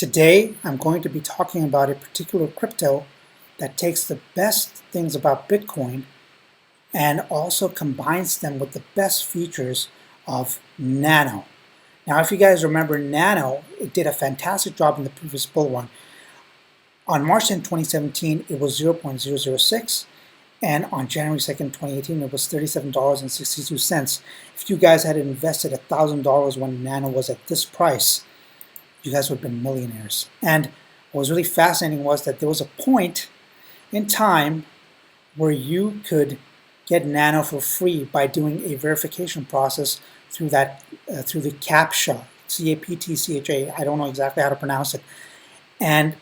Today, I'm going to be talking about a particular crypto that takes the best things about Bitcoin and also combines them with the best features of Nano. Now, if you guys remember Nano, it did a fantastic job in the previous bull run. On March 10, 2017, it was 0.006, and on January 2nd, 2018, it was $37.62. If you guys had invested $1,000 when Nano was at this price, you guys would have been millionaires. And what was really fascinating was that there was a point in time where you could get Nano for free by doing a verification process through through the CAPTCHA, C-A-P-T-C-H-A. I don't know exactly how to pronounce it. And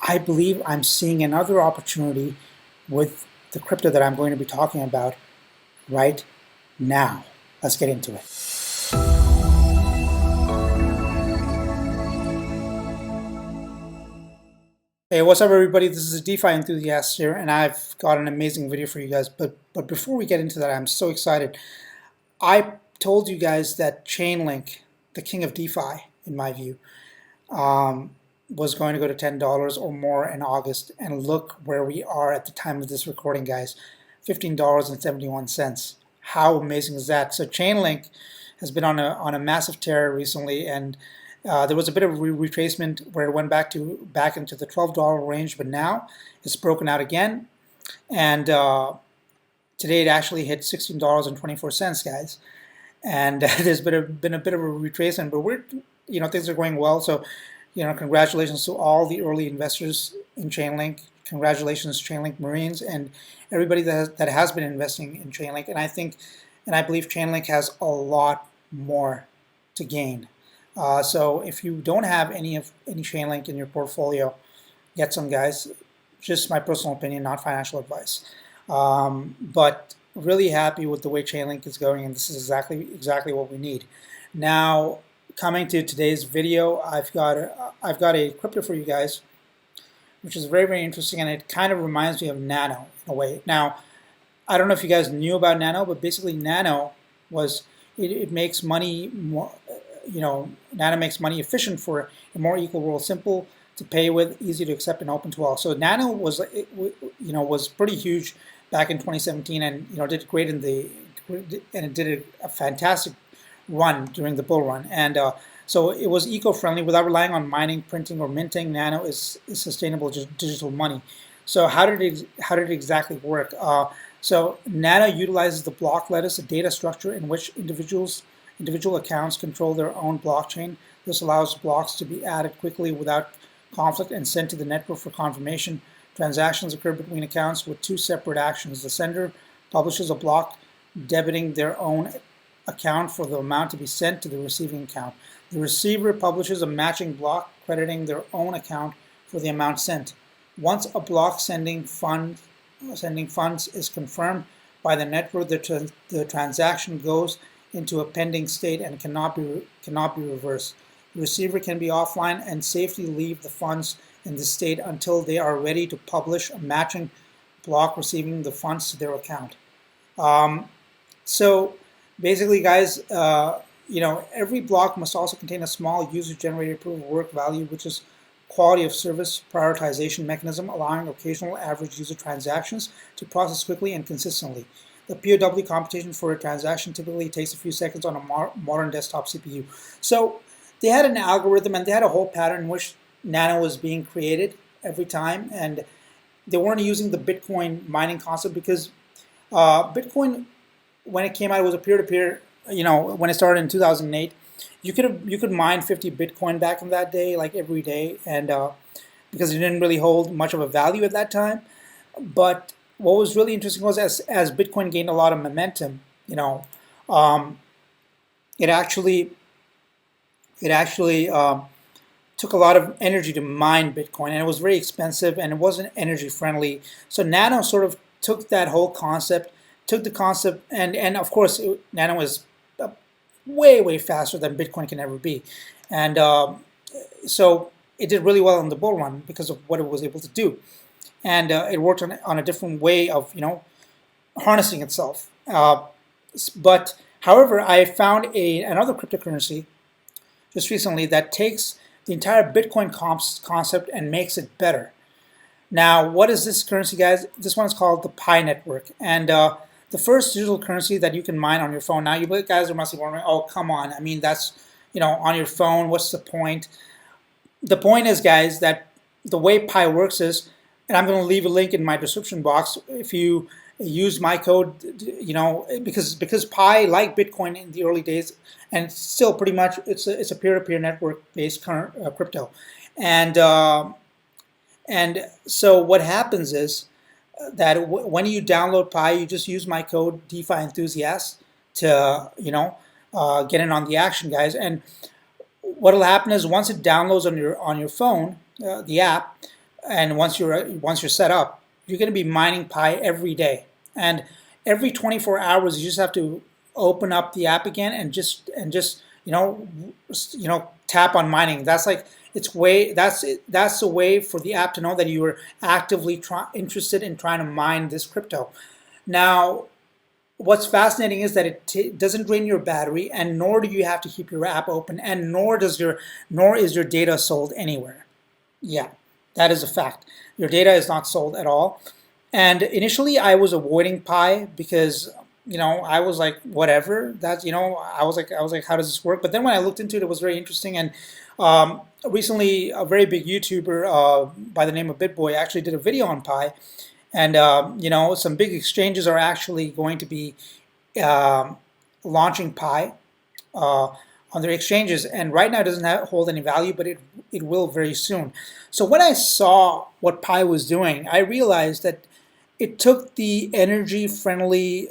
I believe I'm seeing another opportunity with the crypto that I'm going to be talking about right now. Let's get into it. Hey, what's up everybody? This is a DeFi enthusiast here, and I've got an amazing video for you guys. But before we get into that, I'm so excited. I told you guys that Chainlink, the king of DeFi, in my view, was going to go to $10 or more in August. And look where we are at the time of this recording, guys. $15.71. How amazing is that? So Chainlink has been on a massive tear recently, and there was a bit of a retracement where it went back into the $12 range, but now it's broken out again. And today it actually hit $16.24, guys. And there's been a bit of a retracement, but things are going well. So, congratulations to all the early investors in Chainlink. Congratulations, Chainlink Marines, and everybody that has been investing in Chainlink. And I believe Chainlink has a lot more to gain. So if you don't have any Chainlink in your portfolio, get some, guys. Just my personal opinion, not financial advice. But really happy with the way Chainlink is going, and this is exactly what we need. Now, coming to today's video, I've got a crypto for you guys, which is very, very interesting, and it kind of reminds me of Nano in a way. Now, I don't know if you guys knew about Nano, but basically Nano it makes money more. Nano makes money efficient for a more equal world, simple to pay with, easy to accept, and open to all. So Nano was pretty huge back in 2017, and did great and it did a fantastic run during the bull run. And so it was eco-friendly without relying on mining, printing, or minting. Nano is sustainable digital money. So how did it exactly work? So Nano utilizes the block lattice, a data structure in which individual accounts control their own blockchain. This allows blocks to be added quickly without conflict and sent to the network for confirmation. Transactions occur between accounts with two separate actions. The sender publishes a block debiting their own account for the amount to be sent to the receiving account. The receiver publishes a matching block crediting their own account for the amount sent. Once a block sending funds is confirmed by the network, the transaction goes into a pending state and cannot be reversed. The receiver can be offline and safely leave the funds in this state until they are ready to publish a matching block receiving the funds to their account. So basically, guys, every block must also contain a small user-generated proof of work value, which is quality of service prioritization mechanism, allowing occasional average user transactions to process quickly and consistently. The POW computation for a transaction typically takes a few seconds on a modern desktop CPU. So they had an algorithm and they had a whole pattern in which Nano was being created every time, and they weren't using the Bitcoin mining concept because Bitcoin, when it came out, it was a peer-to-peer. When it started in 2008, you could mine 50 Bitcoin back in that day, like every day, and because it didn't really hold much of a value at that time. But what was really interesting was as Bitcoin gained a lot of momentum, it actually took a lot of energy to mine Bitcoin, and it was very expensive and it wasn't energy friendly. So Nano sort of took that whole concept, and of course Nano is way faster than Bitcoin can ever be, and so it did really well in the bull run because of what it was able to do. And it worked on a different way of harnessing itself. But however, I found another cryptocurrency just recently that takes the entire Bitcoin concept and makes it better. Now, what is this currency, guys? This one is called the Pi network, and the first digital currency that you can mine on your phone. Now, you guys must be wondering, oh, come on. I mean, that's, on your phone. What's the point? The point is, guys, that the way Pi works is, and I'm going to leave a link in my description box. If you use my code, because Pi, like Bitcoin in the early days, and still pretty much it's a peer-to-peer network-based crypto, and so what happens is that when you download Pi, you just use my code DeFi Enthusiast to get in on the action, guys. And what'll happen is once it downloads on your phone, the app, and once you're set up, you're going to be mining Pi every day. And every 24 hours, you just have to open up the app again and just tap on mining. That's like that's the way for the app to know that you are actively interested in trying to mine this crypto. Now, what's fascinating is that it doesn't drain your battery, and nor do you have to keep your app open, and nor is your data sold anywhere. Yeah, that is a fact. Your data is not sold at all. And initially, I was avoiding Pi because I was like, whatever. That's I was like, how does this work? But then when I looked into it, it was very interesting. And recently, a very big YouTuber by the name of BitBoy actually did a video on Pi. And some big exchanges are actually going to be launching Pi on their exchanges. And right now, it doesn't hold any value, but it will very soon. So when I saw what Pi was doing, I realized that it took the energy-friendly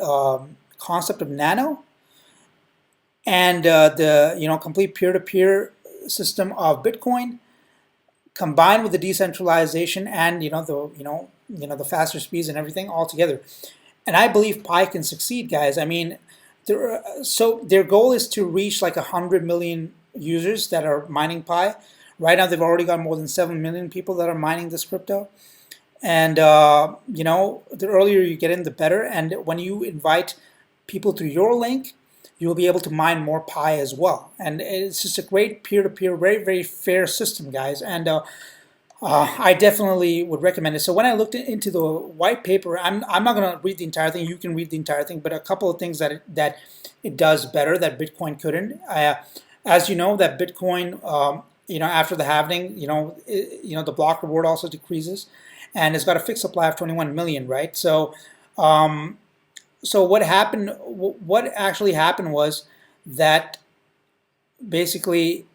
concept of Nano and the complete peer-to-peer system of Bitcoin, combined with the decentralization and the faster speeds and everything all together. And I believe Pi can succeed, guys. I mean, so their goal is to reach like 100 million users that are mining Pi. Right now, they've already got more than 7 million people that are mining this crypto. And, the earlier you get in, the better. And when you invite people to your link, you'll be able to mine more Pi as well. And it's just a great peer-to-peer, very, very fair system, guys. And I definitely would recommend it. So when I looked into the white paper, I'm not going to read the entire thing. You can read the entire thing. But a couple of things that it does better that Bitcoin couldn't. As you know, that Bitcoin, after the halving, the block reward also decreases. And it's got a fixed supply of 21 million, right? So, what happened? What actually happened was that basically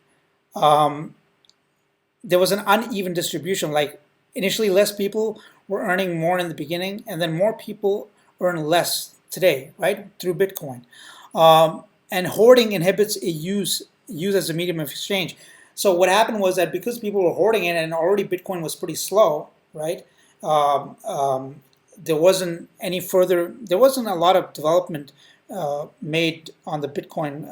there was an uneven distribution. Like initially, less people were earning more in the beginning, and then more people earn less today, right? Through Bitcoin, and hoarding inhibits a use as a medium of exchange. So what happened was that because people were hoarding it, and already Bitcoin was pretty slow, right? There wasn't a lot of development made on the Bitcoin,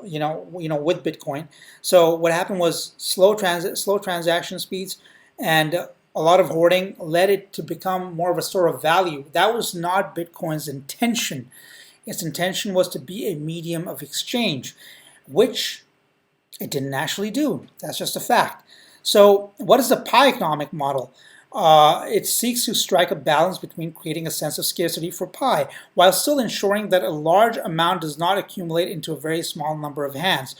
with Bitcoin. So what happened was slow transaction speeds and a lot of hoarding led it to become more of a store of value. That was not Bitcoin's intention. Its intention was to be a medium of exchange, which it didn't actually do. That's just a fact. So what is the Pi economic model? It seeks to strike a balance between creating a sense of scarcity for Pi while still ensuring that a large amount does not accumulate into a very small number of hands.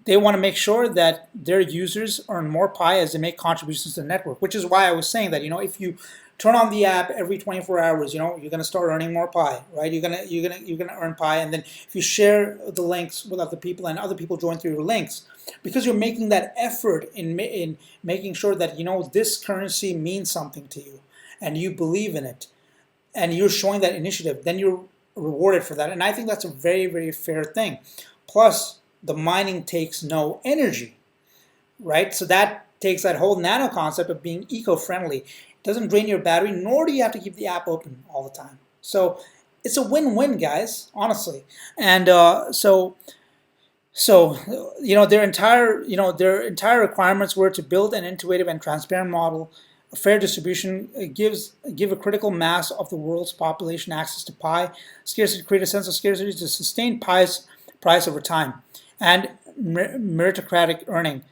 They want to make sure that their users earn more Pi as they make contributions to the network, which is why I was saying that, if you turn on the app every 24 hours, you're going to start earning more Pi, right? You're going to earn Pi, and then if you share the links with other people and other people join through your links, because you're making that effort in making sure that this currency means something to you and you believe in it and you're showing that initiative, then you're rewarded for that. And I think that's a very, very fair thing. Plus, the mining takes no energy, right? So that takes that whole nano concept of being eco-friendly. It doesn't drain your battery, nor do you have to keep the app open all the time. So it's a win-win, guys, honestly. And So, their entire requirements were to build an intuitive and transparent model, a fair distribution, give a critical mass of the world's population access to Pi, scarcity, create a sense of scarcity to sustain Pi's price over time, and meritocratic earning.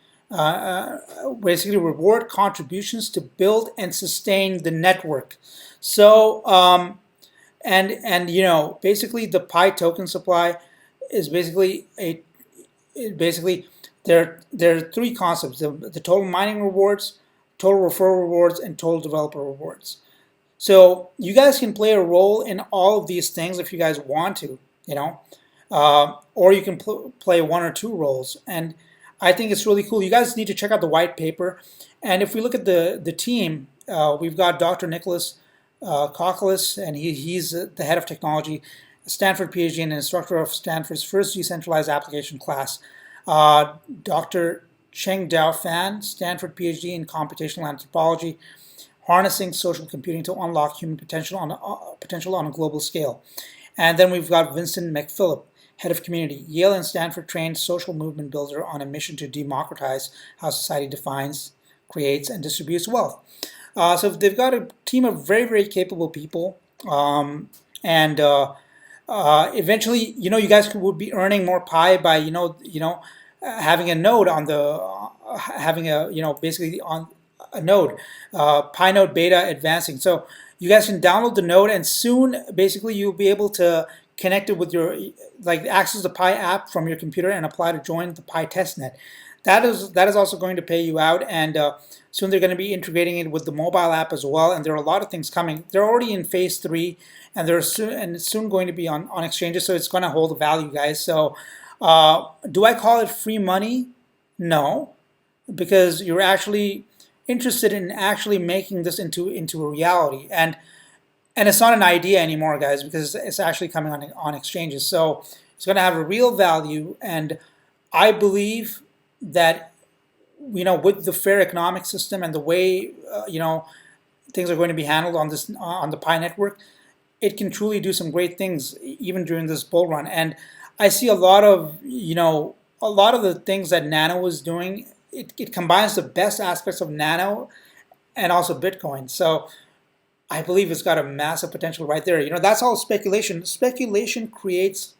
basically reward contributions to build and sustain the network. So basically the Pi token supply is basically basically there are three concepts: the total mining rewards, total referral rewards, and total developer rewards. So you guys can play a role in all of these things if you guys want to, or you can play one or two roles. And I think it's really cool. You guys need to check out the white paper. And if we look at the team, we've got Dr. Nicholas Kokalis, and he's the head of technology, Stanford PhD and instructor of Stanford's first decentralized application class. Dr. Cheng Dao Fan, Stanford PhD in computational anthropology, harnessing social computing to unlock human potential on a global scale. And then we've got Vincent McPhillip, head of community, Yale and Stanford trained social movement builder on a mission to democratize how society defines, creates, and distributes wealth. So they've got a team of very, very capable people, and eventually, you guys would be earning more Pi by having a node on basically on a node, Pi node beta advancing. So you guys can download the node, and soon, basically, you'll be able to connect it with your, access the Pi app from your computer and apply to join the Pi testnet. That is also going to pay you out, and soon they're going to be integrating it with the mobile app as well. And there are a lot of things coming. They're already in phase 3, and it's soon going to be on exchanges. So it's going to hold value, guys. So do I call it free money? No, because you're actually interested in actually making this into a reality, and it's not an idea anymore, guys, because it's actually coming on exchanges. So it's going to have a real value, and I believe that with the fair economic system and the way things are going to be handled on the Pi network, it can truly do some great things even during this bull run. And I see a lot of the things that Nano is doing. It combines the best aspects of Nano and also Bitcoin. So I believe it's got a massive potential right there. That's all speculation. Speculation creates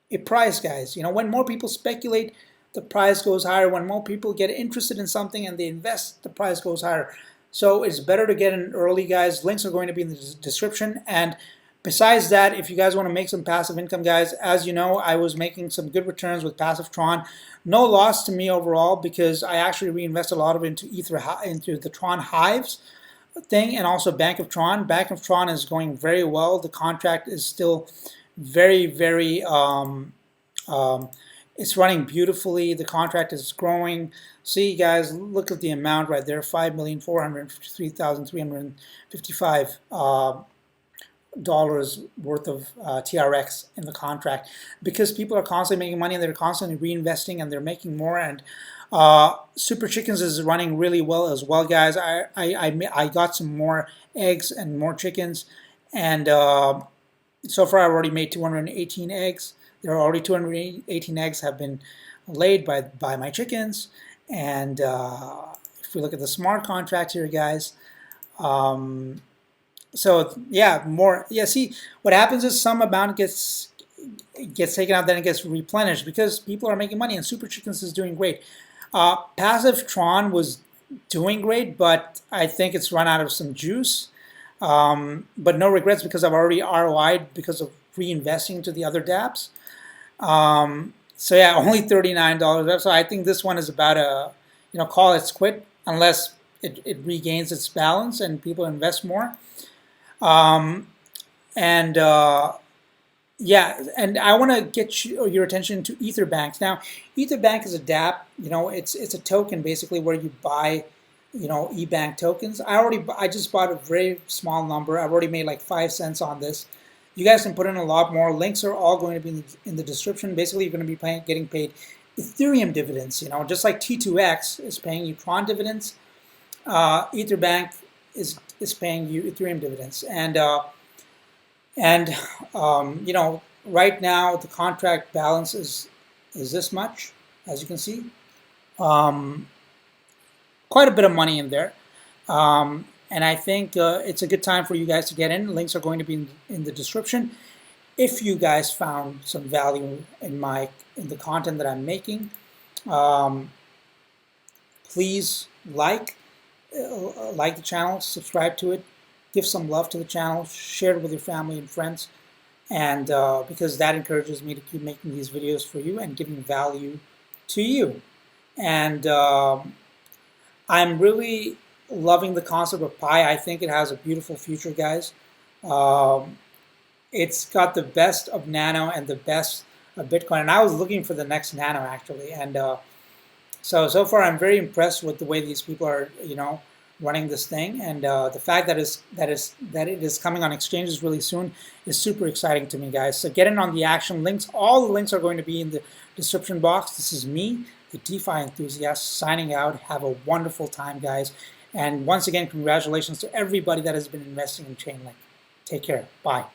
a price, guys. When more people speculate, the price goes higher. When more people get interested in something and they invest, the price goes higher. So it's better to get in early, guys. Links are going to be in the description. And besides that, if you guys want to make some passive income, guys, as you know, I was making some good returns with passive Tron. No loss to me overall, because I actually reinvested a lot of it into the Tron Hives thing, and also Bank of Tron. Bank of Tron is going very well. The contract is still very, very it's running beautifully. The contract is growing. See, guys, look at the amount right there, $5,453,355 dollars worth of TRX in the contract, because people are constantly making money and they're constantly reinvesting and they're making more. And Super Chickens is running really well as well, guys. I got some more eggs and more chickens, and so far I've already made 218 eggs. There are already 218 eggs have been laid by my chickens. And if we look at the smart contract here, guys, so yeah, more. Yeah, see, what happens is some amount gets taken out, then it gets replenished because people are making money, and Super Chickens is doing great. Passive Tron was doing great, but I think it's run out of some juice. But no regrets, because I've already ROI'd because of reinvesting into the other dApps. So yeah, only $39 left. So I think this one is about call it quit, unless it regains its balance and people invest more. Yeah, and I want to get your attention to Etherbank. Now, Etherbank is a dApp. It's a token basically where you buy, eBank tokens. I just bought a very small number. I've already made like 5 cents on this. You guys can put in a lot more. Links are all going to be in the description. Basically, you're going to be getting paid Ethereum dividends. Just like T2X is paying you Tron dividends, Etherbank is paying you Ethereum dividends. And right now the contract balance is this much, as you can see. Quite a bit of money in there. And I think it's a good time for you guys to get in. Links are going to be in the description. If you guys found some value in the content that I'm making, Please like the channel, subscribe to it, give some love to the channel, share it with your family and friends, and because that encourages me to keep making these videos for you and giving value to you. And I'm really loving the concept of Pi. I think it has a beautiful future, guys. It's got the best of Nano and the best of Bitcoin. And I was looking for the next Nano, actually. And so far, I'm very impressed with the way these people are, running this thing. And the fact that it is coming on exchanges really soon is super exciting to me, guys. So get in on the action. Links, all the links are going to be in the description box. This is me, the DeFi enthusiast, signing out. Have a wonderful time, guys. And once again, congratulations to everybody that has been investing in Chainlink. Take care. Bye.